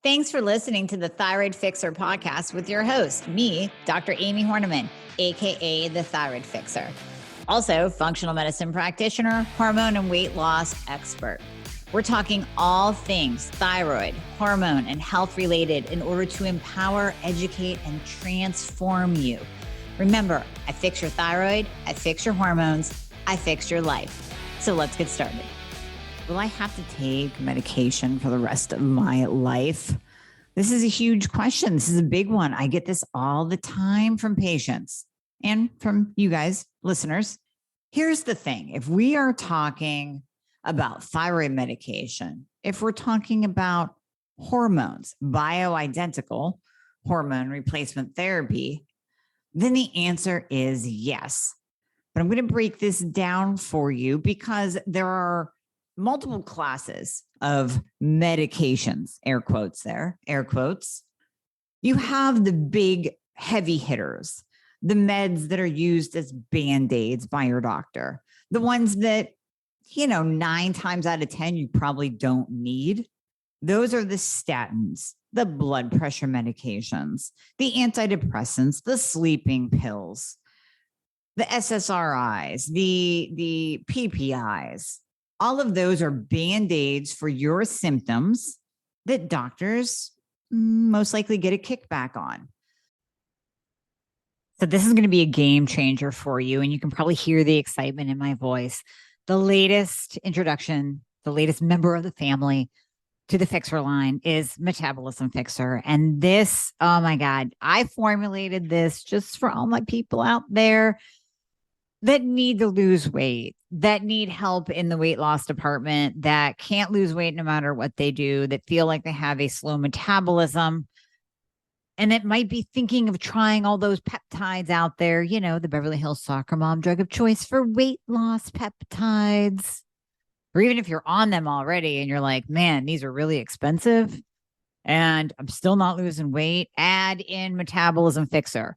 Thanks for listening to the Thyroid Fixer podcast with your host, me, Dr. Amie Hornaman, aka the Thyroid Fixer. Also, functional medicine practitioner, hormone and weight loss expert. We're talking all things thyroid, hormone, and health related in order to empower, educate, and transform you. Remember, I fix your thyroid, I fix your hormones, I fix your life. So let's get started. Will I have to take medication for the rest of my life? This is a huge question. This is a big one. I get this all the time from patients and from you guys, listeners. Here's the thing. If we are talking about thyroid medication, if we're talking about hormones, bioidentical hormone replacement therapy, then the answer is yes. But I'm going to break this down for you because there are multiple classes of medications, air quotes there, air quotes. You have the big heavy hitters, the meds that are used as Band-Aids by your doctor, the ones that, 9 times out of 10, you probably don't need. Those are the statins, the blood pressure medications, the antidepressants, the sleeping pills, the SSRIs, the PPIs. All of those are Band-Aids for your symptoms that doctors most likely get a kickback on. So this is going to be a game changer for you, and you can probably hear the excitement in my voice. The latest introduction, the latest member of the family to the Fixer line is Metabolism Fixer. And this, oh my God, I formulated this just for all my people out there that need to lose weight, that need help in the weight loss department, that can't lose weight no matter what they do, that feel like they have a slow metabolism, and that might be thinking of trying all those peptides out there, the Beverly Hills soccer mom drug of choice for weight loss peptides. Or even if you're on them already and you're like, man, these are really expensive and I'm still not losing weight, add in Metabolism Fixer.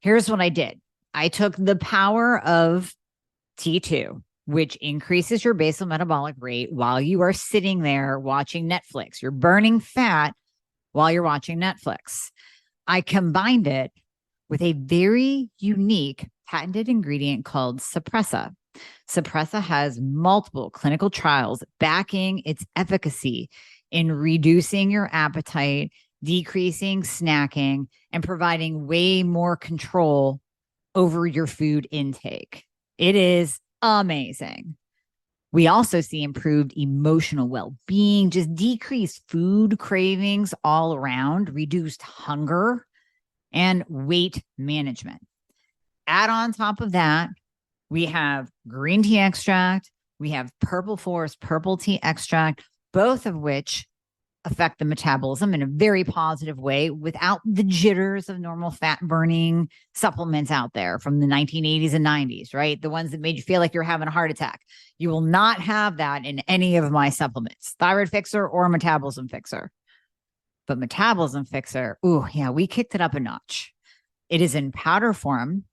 Here's what I did. I took the power of T2, which increases your basal metabolic rate while you are sitting there watching Netflix. You're burning fat while you're watching Netflix. I combined it with a very unique patented ingredient called Suppressa. Suppressa has multiple clinical trials backing its efficacy in reducing your appetite, decreasing snacking, and providing way more control over your food intake. It is amazing. We also see improved emotional well-being, just decreased food cravings all around, reduced hunger, and weight management. Add on top of that, we have green tea extract, we have purple forest purple tea extract, both of which affect the metabolism in a very positive way without the jitters of normal fat burning supplements out there from the 1980s and 90s, right? The ones that made you feel like you're having a heart attack. You will not have that in any of my supplements, Thyroid Fixer or Metabolism Fixer. But Metabolism Fixer, we kicked it up a notch. It is in powder form,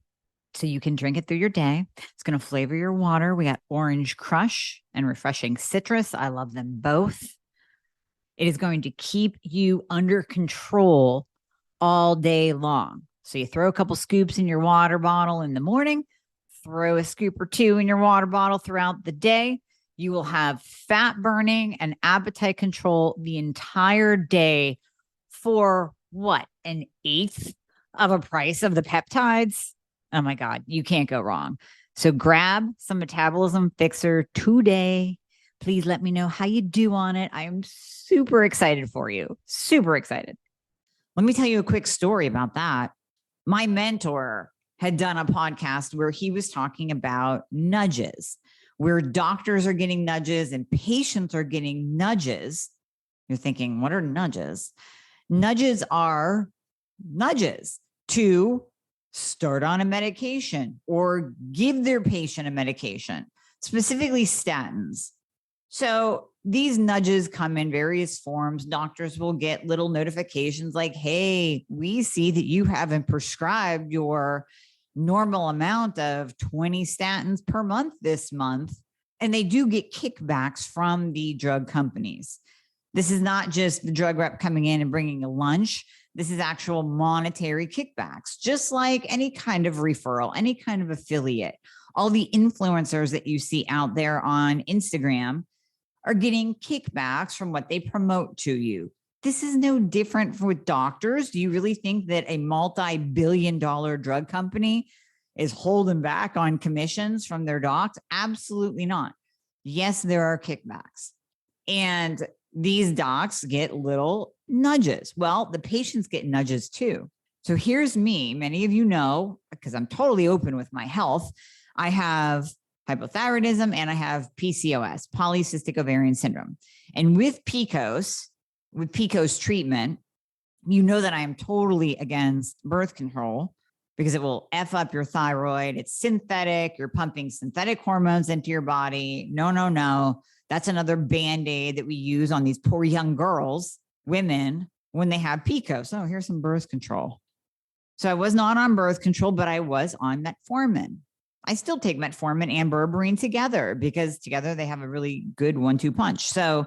so you can drink it through your day. It's going to flavor your water. We got orange crush and refreshing citrus. I love them both. It is going to keep you under control all day long. So you throw a couple scoops in your water bottle in the morning, throw a scoop or two in your water bottle throughout the day. You will have fat burning and appetite control the entire day for what? An eighth of a price of the peptides? Oh my God, you can't go wrong. So grab some Metabolism Fixer today. Please let me know how you do on it. I am super excited for you. Super excited. Let me tell you a quick story about that. My mentor had done a podcast where he was talking about nudges, where doctors are getting nudges and patients are getting nudges. You're thinking, what are nudges? Nudges are nudges to start on a medication or give their patient a medication, specifically statins. So these nudges come in various forms. Doctors will get little notifications like, hey, we see that you haven't prescribed your normal amount of 20 statins per month this month. And they do get kickbacks from the drug companies. This is not just the drug rep coming in and bringing a lunch. This is actual monetary kickbacks, just like any kind of referral, any kind of affiliate. All the influencers that you see out there on Instagram are getting kickbacks from what they promote to you. This is no different with doctors. Do you really think that a multi-billion-dollar drug company is holding back on commissions from their docs? Absolutely not. Yes, there are kickbacks. And these docs get little nudges. Well, the patients get nudges too. So here's me. Many of you know, because I'm totally open with my health, I have hypothyroidism and I have PCOS, polycystic ovarian syndrome. And with PCOS treatment, you know that I am totally against birth control because it will F up your thyroid. It's synthetic. You're pumping synthetic hormones into your body. No. That's another Band-Aid that we use on these poor young girls, women, when they have PCOS. Oh, here's some birth control. So I was not on birth control, but I was on metformin. I still take metformin and berberine together because together they have a really good 1-2 punch. So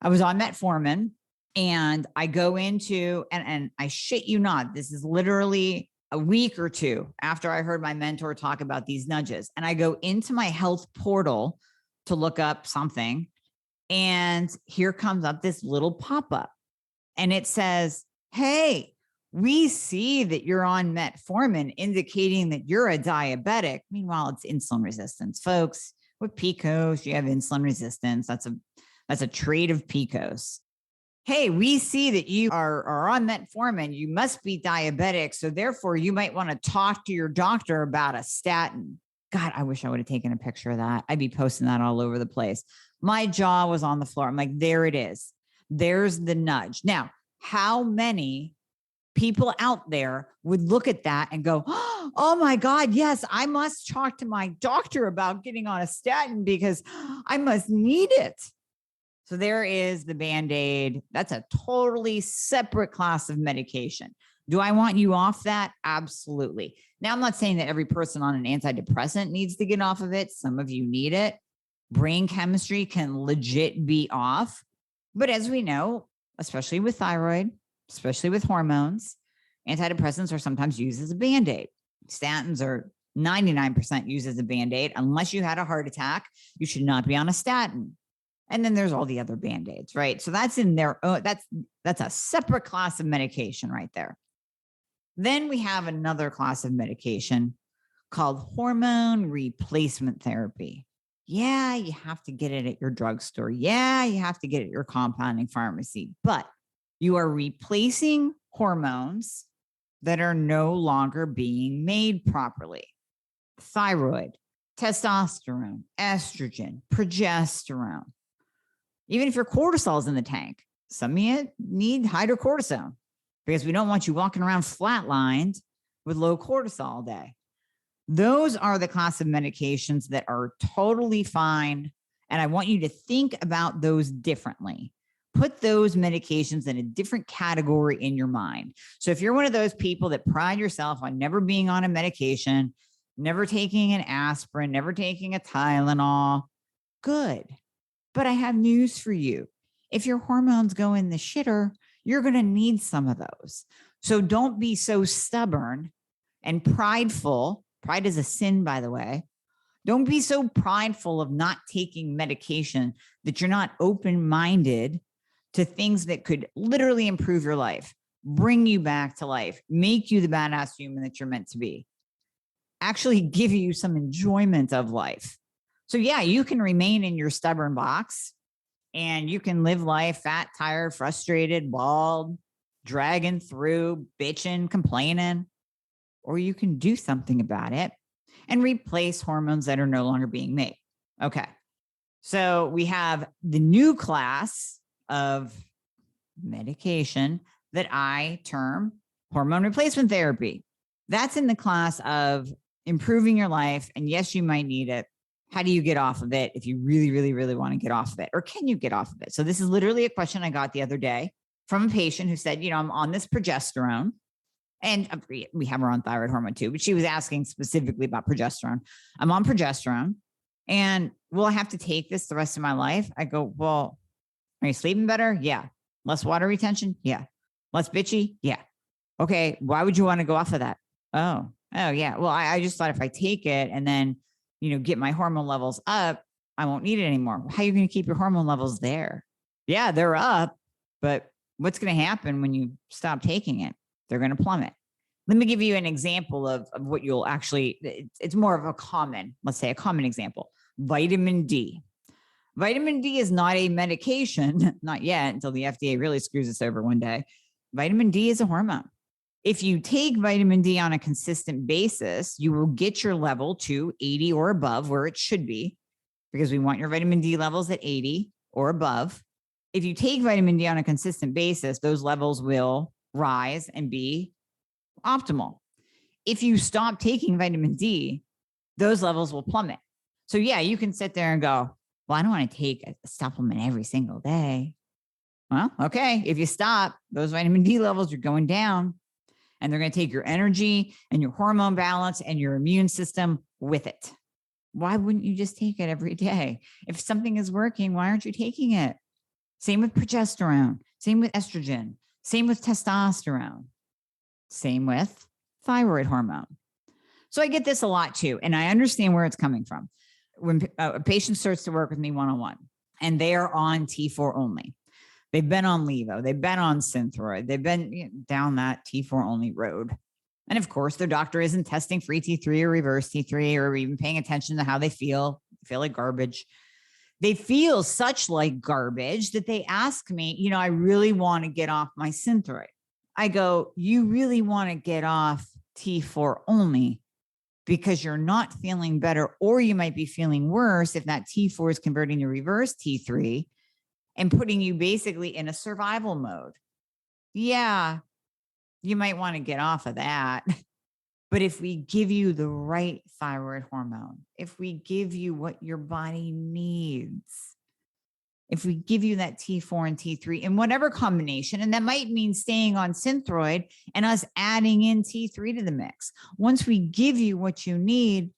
I was on metformin and I go into, and I shit you not, this is literally a week or two after I heard my mentor talk about these nudges. And I go into my health portal to look up something. And here comes up this little pop-up and it says, hey, we see that you're on metformin, indicating that you're a diabetic. Meanwhile, it's insulin resistance. Folks, with PCOS, you have insulin resistance. That's a trait of PCOS. Hey, we see that you are on metformin. You must be diabetic. So therefore, you might want to talk to your doctor about a statin. God, I wish I would have taken a picture of that. I'd be posting that all over the place. My jaw was on the floor. I'm like, there it is. There's the nudge. Now, how many people out there would look at that and go, oh my God, yes, I must talk to my doctor about getting on a statin because I must need it. So there is the Band-Aid. That's a totally separate class of medication. Do I want you off that? Absolutely. Now, I'm not saying that every person on an antidepressant needs to get off of it. Some of you need it. Brain chemistry can legit be off. But as we know, especially with thyroid, especially with hormones, antidepressants are sometimes used as a Band-Aid. Statins are 99% used as a Band-Aid. Unless you had a heart attack, you should not be on a statin. And then there's all the other Band-Aids, right? So that's in there. That's a separate class of medication right there. Then we have another class of medication called hormone replacement therapy. Yeah, you have to get it at your drugstore. Yeah, you have to get it at your compounding pharmacy, but you are replacing hormones that are no longer being made properly. Thyroid, testosterone, estrogen, progesterone. Even if your cortisol is in the tank, some of you need hydrocortisone because we don't want you walking around flatlined with low cortisol all day. Those are the class of medications that are totally fine. And I want you to think about those differently. Put those medications in a different category in your mind. So if you're one of those people that pride yourself on never being on a medication, never taking an aspirin, never taking a Tylenol, good. But I have news for you. If your hormones go in the shitter, you're going to need some of those. So don't be so stubborn and prideful. Pride is a sin, by the way. Don't be so prideful of not taking medication that you're not open-minded to things that could literally improve your life, bring you back to life, make you the badass human that you're meant to be, actually give you some enjoyment of life. So yeah, you can remain in your stubborn box and you can live life fat, tired, frustrated, bald, dragging through, bitching, complaining, or you can do something about it and replace hormones that are no longer being made. Okay. So we have the new class of medication that I term hormone replacement therapy. That's in the class of improving your life. And yes, you might need it. How do you get off of it if you really, really, really want to get off of it? Or can you get off of it? So this is literally a question I got the other day from a patient who said, I'm on this progesterone. And we have her on thyroid hormone too, but she was asking specifically about progesterone. I'm on progesterone and will I have to take this the rest of my life? I go, well, Are you sleeping better? Yeah. Less water retention? Yeah. Less bitchy? Yeah. Okay. Why would you want to go off of that? Oh, yeah. Well, I just thought if I take it and then, get my hormone levels up, I won't need it anymore. How are you going to keep your hormone levels there? Yeah, they're up, but what's going to happen when you stop taking it? They're going to plummet. Let me give you an example of what you'll actually, it's more of a common example. Vitamin D. Vitamin D is not a medication, not yet, until the FDA really screws us over one day. Vitamin D is a hormone. If you take vitamin D on a consistent basis, you will get your level to 80 or above, where it should be, because we want your vitamin D levels at 80 or above. If you take vitamin D on a consistent basis, those levels will rise and be optimal. If you stop taking vitamin D, those levels will plummet. So yeah, you can sit there and go, well, I don't want to take a supplement every single day. Well, okay. If you stop, those vitamin D levels are going down, and they're going to take your energy and your hormone balance and your immune system with it. Why wouldn't you just take it every day? If something is working, why aren't you taking it? Same with progesterone, same with estrogen, same with testosterone, same with thyroid hormone. So I get this a lot too, and I understand where it's coming from. When a patient starts to work with me one-on-one and they are on T4 only, they've been on Levo, they've been on Synthroid, they've been down that T4 only road. And of course, their doctor isn't testing free T3 or reverse T3 or even paying attention to how they feel like garbage. They feel such like garbage that they ask me, I really want to get off my Synthroid. I go, you really want to get off T4 only because you're not feeling better, or you might be feeling worse if that T4 is converting to reverse T3 and putting you basically in a survival mode. Yeah, you might want to get off of that. But if we give you the right thyroid hormone, if we give you what your body needs, if we give you that T4 and T3 in whatever combination, and that might mean staying on Synthroid and us adding in T3 to the mix. Once we give you what you need,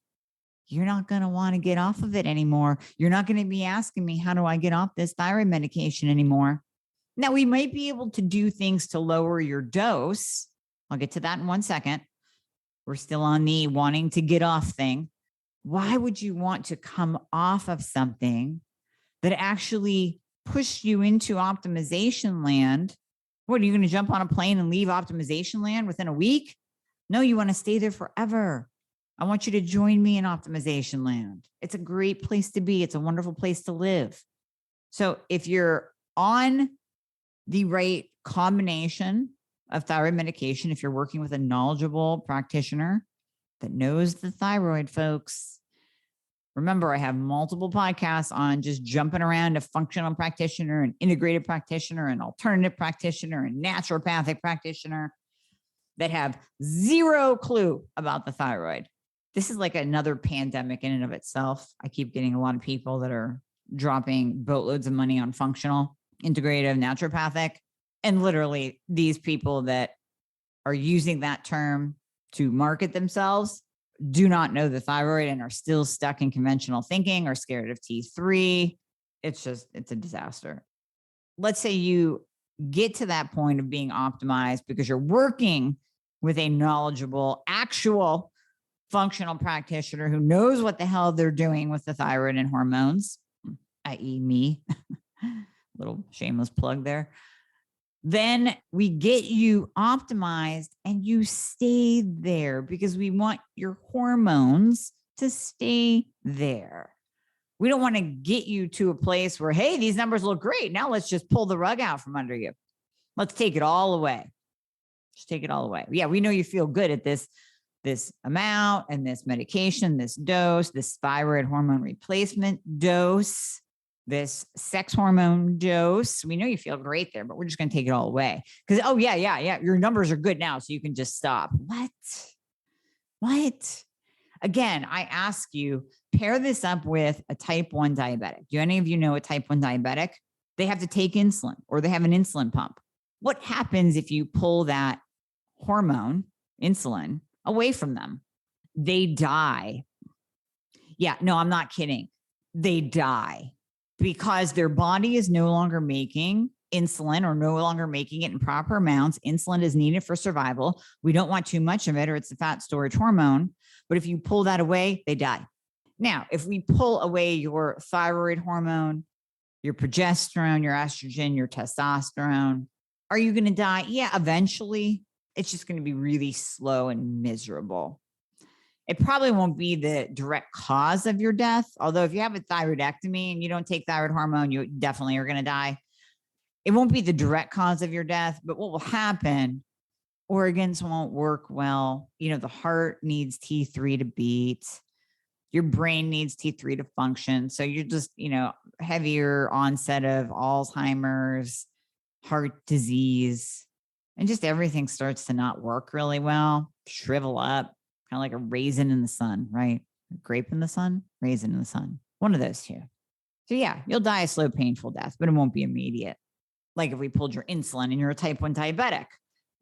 you're not going to want to get off of it anymore. You're not going to be asking me, how do I get off this thyroid medication anymore? Now, we might be able to do things to lower your dose. I'll get to that in 1 second. We're still on the wanting to get off thing. Why would you want to come off of something that actually pushed you into optimization land? What, are you going to jump on a plane and leave optimization land within a week? No, you want to stay there forever. I want you to join me in optimization land. It's a great place to be. It's a wonderful place to live. So if you're on the right combination of thyroid medication, if you're working with a knowledgeable practitioner that knows the thyroid, folks, remember, I have multiple podcasts on just jumping around a functional practitioner, an integrated practitioner, an alternative practitioner, a naturopathic practitioner that have zero clue about the thyroid. This is like another pandemic in and of itself. I keep getting a lot of people that are dropping boatloads of money on functional, integrative, naturopathic. And literally these people that are using that term to market themselves do not know the thyroid and are still stuck in conventional thinking or scared of T3. It's a disaster. Let's say you get to that point of being optimized because you're working with a knowledgeable, actual functional practitioner who knows what the hell they're doing with the thyroid and hormones, i.e. me. Little shameless plug there. Then we get you optimized and you stay there because we want your hormones to stay there. We don't want to get you to a place where, hey, these numbers look great. Now let's just pull the rug out from under you. Let's take it all away. Just take it all away. Yeah, we know you feel good at this amount and this medication, this dose, this thyroid hormone replacement dose, this sex hormone dose. We know you feel great there, but we're just going to take it all away. Because, oh, yeah, your numbers are good now, so you can just stop. What? Again, I ask you, pair this up with a type 1 diabetic. Do any of you know a type 1 diabetic? They have to take insulin or they have an insulin pump. What happens if you pull that hormone, insulin, away from them? They die. Yeah, no, I'm not kidding. They die. because their body is no longer making insulin or no longer making it in proper amounts. Insulin is needed for survival. We don't want too much of it, or it's the fat storage hormone. But if you pull that away, they die. Now, if we pull away your thyroid hormone, your progesterone, your estrogen, your testosterone, are you going to die? Yeah, eventually. It's just going to be really slow and miserable. It probably won't be the direct cause of your death. Although if you have a thyroidectomy and you don't take thyroid hormone, you definitely are going to die. It won't be the direct cause of your death, but what will happen, organs won't work well. The heart needs T3 to beat. Your brain needs T3 to function. So you're just, heavier onset of Alzheimer's, heart disease, and just everything starts to not work really well, shrivel up, kind of like a raisin in the sun, right? A grape in the sun, raisin in the sun, one of those two. So yeah, you'll die a slow, painful death, but it won't be immediate. Like if we pulled your insulin and you're a type 1 diabetic.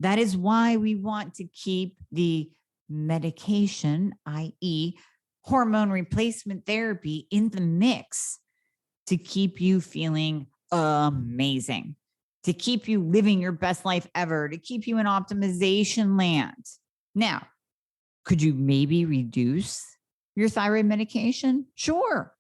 That is why we want to keep the medication, i.e., hormone replacement therapy, in the mix to keep you feeling amazing, to keep you living your best life ever, to keep you in optimization land. Now, could you maybe reduce your thyroid medication? Sure.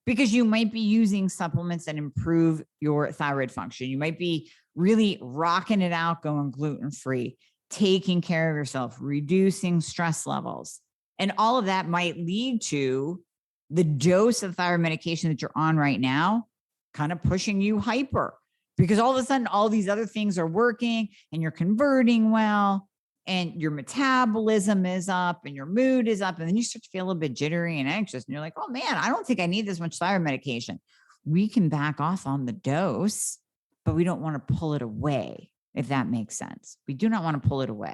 Because you might be using supplements that improve your thyroid function. You might be really rocking it out, going gluten-free, taking care of yourself, reducing stress levels. And all of that might lead to the dose of thyroid medication that you're on right now kind of pushing you hyper, because all of a sudden all these other things are working and you're converting well and your metabolism is up and your mood is up. And then you start to feel a little bit jittery and anxious. And you're like, oh man, I don't think I need this much thyroid medication. We can back off on the dose, but we don't want to pull it away, if that makes sense. We do not want to pull it away.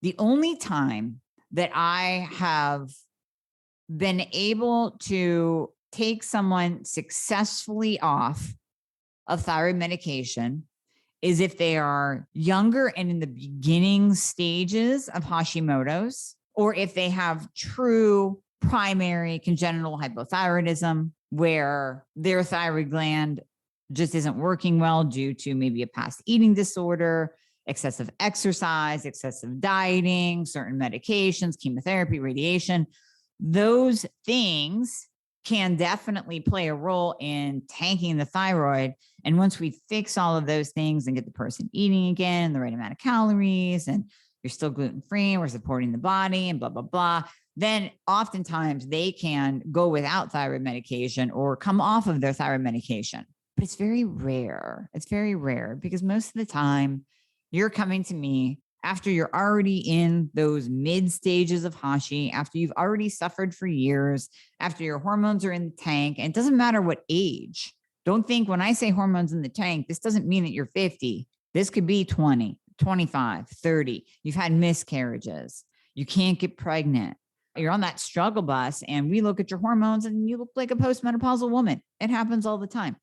The only time that I have been able to take someone successfully off of thyroid medication is if they are younger and in the beginning stages of Hashimoto's, or if they have true primary congenital hypothyroidism, where their thyroid gland just isn't working well due to maybe a past eating disorder, excessive exercise, excessive dieting, certain medications, chemotherapy, radiation. Those things can definitely play a role in tanking the thyroid. And once we fix all of those things and get the person eating again, the right amount of calories, and you're still gluten-free, we're supporting the body and blah, blah, blah, then oftentimes they can go without thyroid medication or come off of their thyroid medication. But it's very rare. It's very rare because most of the time you're coming to me after you're already in those mid stages of Hashi, after you've already suffered for years, after your hormones are in the tank. And it doesn't matter what age. Don't think when I say hormones in the tank, this doesn't mean that you're 50. This could be 20, 25, 30. You've had miscarriages. You can't get pregnant. You're on that struggle bus and we look at your hormones and you look like a postmenopausal woman. It happens all the time.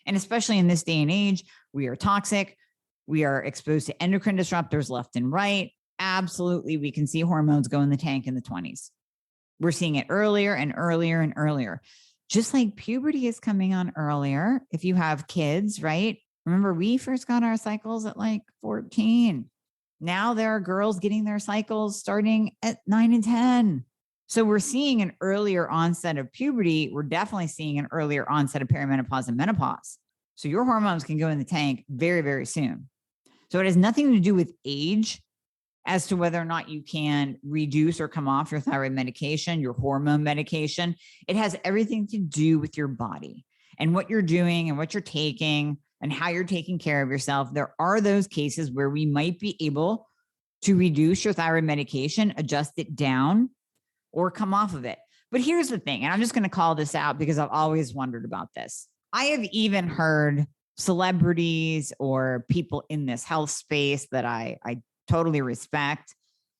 And especially in this day and age, we are toxic. We are exposed to endocrine disruptors left and right. Absolutely, we can see hormones go in the tank in the 20s. We're seeing it earlier and earlier and earlier. Just like puberty is coming on earlier. If you have kids, right? Remember, we first got our cycles at like 14. Now there are girls getting their cycles starting at 9 and 10. So we're seeing an earlier onset of puberty. We're definitely seeing an earlier onset of perimenopause and menopause. So your hormones can go in the tank very, very soon. So it has nothing to do with age as to whether or not you can reduce or come off your thyroid medication, your hormone medication. It has everything to do with your body and what you're doing and what you're taking and how you're taking care of yourself. There are those cases where we might be able to reduce your thyroid medication, adjust it down, or come off of it. But here's the thing, and I'm just going to call this out because I've always wondered about this. I have even heard celebrities or people in this health space that I totally respect.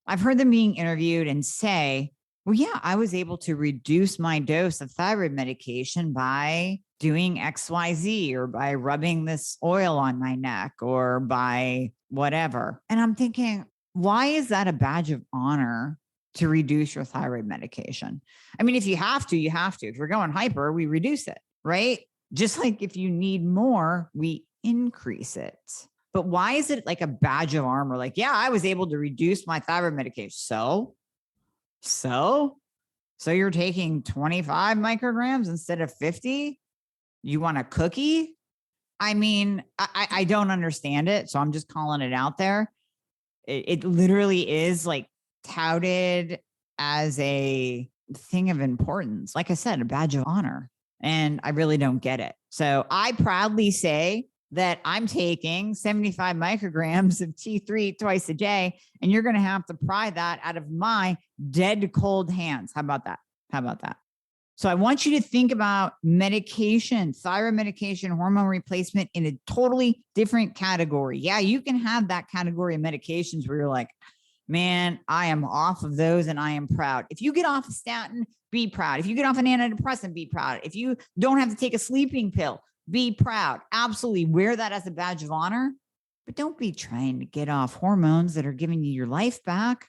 I've heard them being interviewed and say, well, yeah, I was able to reduce my dose of thyroid medication by doing XYZ or by rubbing this oil on my neck or by whatever. And I'm thinking, why is that a badge of honor to reduce your thyroid medication. I mean, if you have to, you have to. If you're going hyper, we reduce it, right? Just like if you need more, we increase it. But why is it like a badge of honor? Like, yeah, I was able to reduce my thyroid medication. So you're taking 25 micrograms instead of 50? You want a cookie? I mean, I don't understand it. So I'm just calling it out there. It literally is like touted as a thing of importance. Like I said, a badge of honor. And I really don't get it. So I proudly say that I'm taking 75 micrograms of T3 twice a day, and you're going to have to pry that out of my dead cold hands. How about that? So I want you to think about medication, thyroid medication, hormone replacement in a totally different category. Yeah, you can have that category of medications where you're like, man, I am off of those and I am proud. If you get off a statin, be proud. If you get off an antidepressant, be proud. If you don't have to take a sleeping pill, be proud. Absolutely wear that as a badge of honor, but don't be trying to get off hormones that are giving you your life back.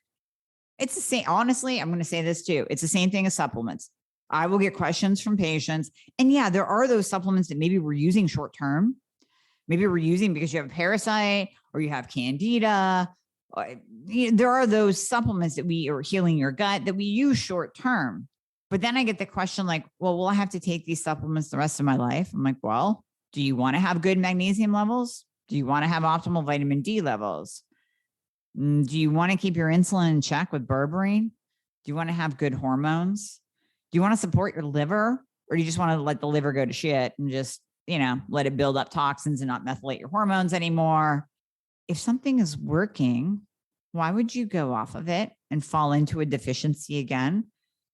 It's the same. Honestly, I'm going to say this too. It's the same thing as supplements. I will get questions from patients. And yeah, there are those supplements that maybe we're using short term. Maybe we're using because you have a parasite or you have candida. There are those supplements that we are healing your gut that we use short term. But then I get the question like, well, will I have to take these supplements the rest of my life? I'm like, well, do you want to have good magnesium levels? Do you want to have optimal vitamin D levels? Do you want to keep your insulin in check with berberine? Do you want to have good hormones? Do you want to support your liver, or do you just want to let the liver go to shit and just, let it build up toxins and not methylate your hormones anymore? If something is working, why would you go off of it and fall into a deficiency again?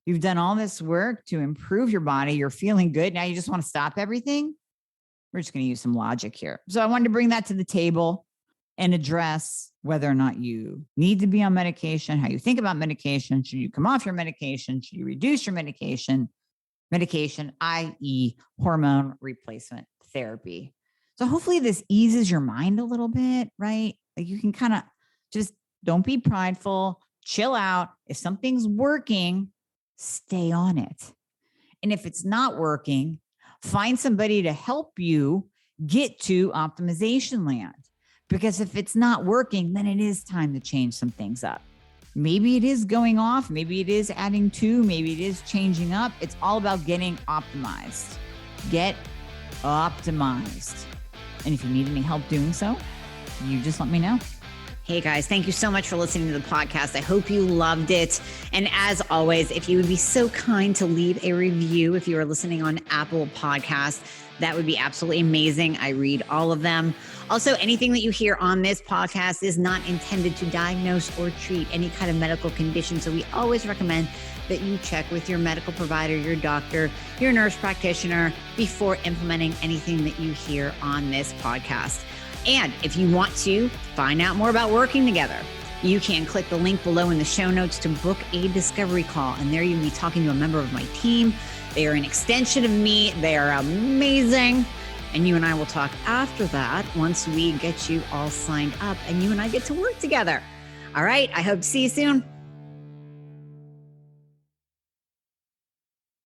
You've done all this work to improve your body. You're feeling good. Now you just want to stop everything? We're just going to use some logic here. So I wanted to bring that to the table and address whether or not you need to be on medication, how you think about medication. Should you come off your medication? Should you reduce your medication, i.e. hormone replacement therapy? So hopefully this eases your mind a little bit, right? Like you can kind of just don't be prideful, chill out. If something's working, stay on it. And if it's not working, find somebody to help you get to optimization land. Because if it's not working, then it is time to change some things up. Maybe it is going off. Maybe it is adding to. Maybe it is changing up. It's all about getting optimized. Get optimized. And if you need any help doing so, you just let me know. Hey guys, thank you so much for listening to the podcast. I hope you loved it. And as always, if you would be so kind to leave a review if you are listening on Apple Podcasts, that would be absolutely amazing. I read all of them. Also, anything that you hear on this podcast is not intended to diagnose or treat any kind of medical condition. So we always recommend that you check with your medical provider, your doctor, your nurse practitioner before implementing anything that you hear on this podcast. And if you want to find out more about working together, you can click the link below in the show notes to book a discovery call. And there you'll be talking to a member of my team. They are an extension of me. They are amazing. And you and I will talk after that once we get you all signed up and you and I get to work together. All right. I hope to see you soon.